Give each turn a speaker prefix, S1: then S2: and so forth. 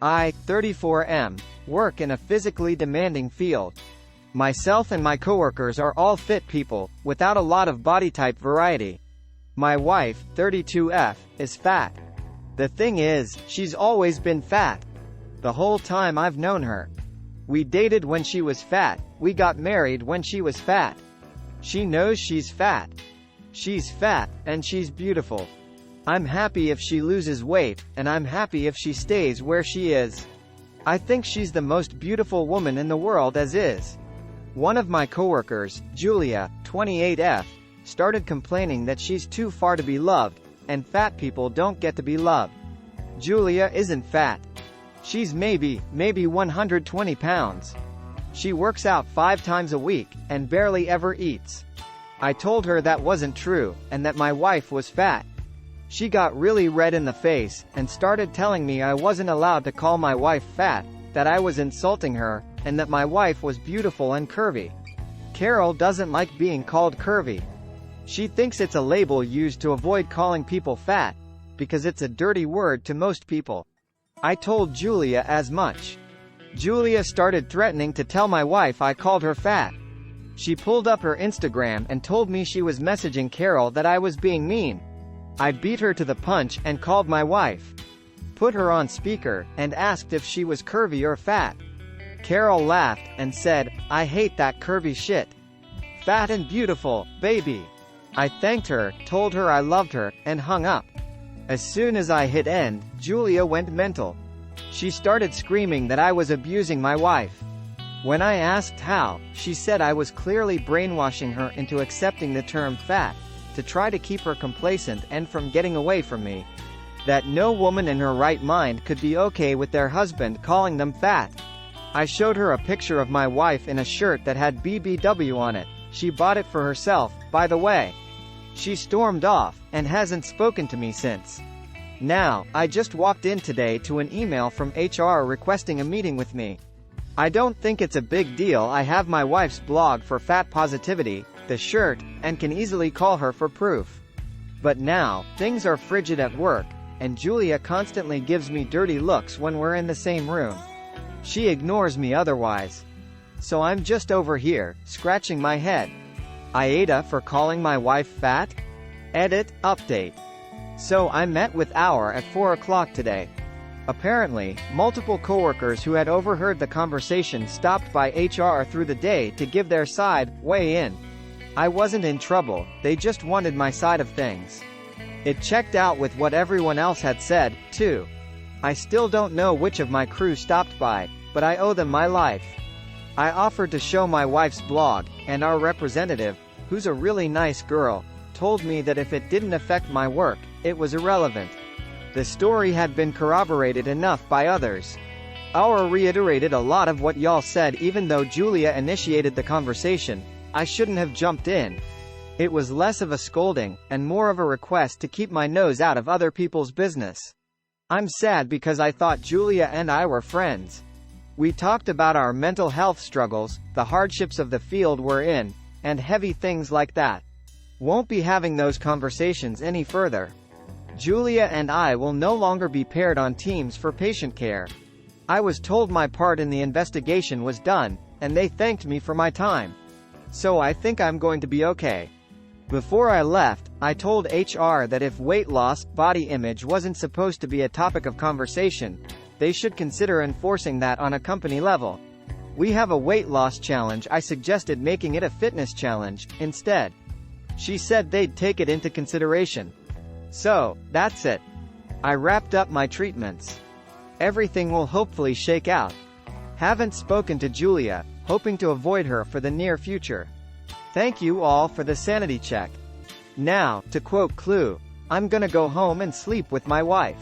S1: I, 34M, work in a physically demanding field. Myself and my coworkers are all fit people, without a lot of body type variety. My wife, 32F, is fat. The thing is, she's always been fat. The whole time I've known her. We dated when she was fat, we got married when she was fat. She knows she's fat. She's fat, and she's beautiful. I'm happy if she loses weight, and I'm happy if she stays where she is. I think she's the most beautiful woman in the world as is. One of my coworkers, Julia, 28F, started complaining that she's too far to be loved, and fat people don't get to be loved. Julia isn't fat. She's maybe 120 pounds. She works out 5 times a week, and barely ever eats. I told her that wasn't true, and that my wife was fat. She got really red in the face, and started telling me I wasn't allowed to call my wife fat, that I was insulting her, and that my wife was beautiful and curvy. Carol doesn't like being called curvy. She thinks it's a label used to avoid calling people fat, because it's a dirty word to most people. I told Julia as much. Julia started threatening to tell my wife I called her fat. She pulled up her Instagram and told me she was messaging Carol that I was being mean. I beat her to the punch and called my wife. Put her on speaker, and asked if she was curvy or fat. Carol laughed, and said, "I hate that curvy shit. Fat and beautiful, baby." I thanked her, told her I loved her, and hung up. As soon as I hit end, Julia went mental. She started screaming that I was abusing my wife. When I asked how, she said I was clearly brainwashing her into accepting the term fat, to try to keep her complacent and from getting away from me. That no woman in her right mind could be okay with their husband calling them fat. I showed her a picture of my wife in a shirt that had BBW on it. She bought it for herself, by the way. She stormed off, and hasn't spoken to me since. Now, I just walked in today to an email from HR requesting a meeting with me. I don't think it's a big deal. I have my wife's blog for fat positivity, the shirt, and can easily call her for proof. But now, things are frigid at work, and Julia constantly gives me dirty looks when we're in the same room. She ignores me otherwise. So I'm just over here, scratching my head. AITA for calling my wife fat? Edit, update. So I met with Our at 4 o'clock today. Apparently, multiple coworkers who had overheard the conversation stopped by HR through the day to give their side, weigh in. I wasn't in trouble, they just wanted my side of things. It checked out with what everyone else had said, too. I still don't know which of my crew stopped by, but I owe them my life. I offered to show my wife's blog, and our representative, who's a really nice girl, told me that if it didn't affect my work, it was irrelevant. The story had been corroborated enough by others. Our reiterated a lot of what y'all said. Even though Julia initiated the conversation, I shouldn't have jumped in. It was less of a scolding, and more of a request to keep my nose out of other people's business. I'm sad because I thought Julia and I were friends. We talked about our mental health struggles, the hardships of the field we're in, and heavy things like that. Won't be having those conversations any further. Julia and I will no longer be paired on teams for patient care. I was told my part in the investigation was done, and they thanked me for my time. So I think I'm going to be okay. Before I left, I told HR that if weight loss, body image wasn't supposed to be a topic of conversation, they should consider enforcing that on a company level. We have a weight loss challenge. I suggested making it a fitness challenge, instead. She said they'd take it into consideration. So, that's it. I wrapped up my treatments. Everything will hopefully shake out. Haven't spoken to Julia, hoping to avoid her for the near future. Thank you all for the sanity check. Now, to quote Clue, I'm gonna go home and sleep with my wife.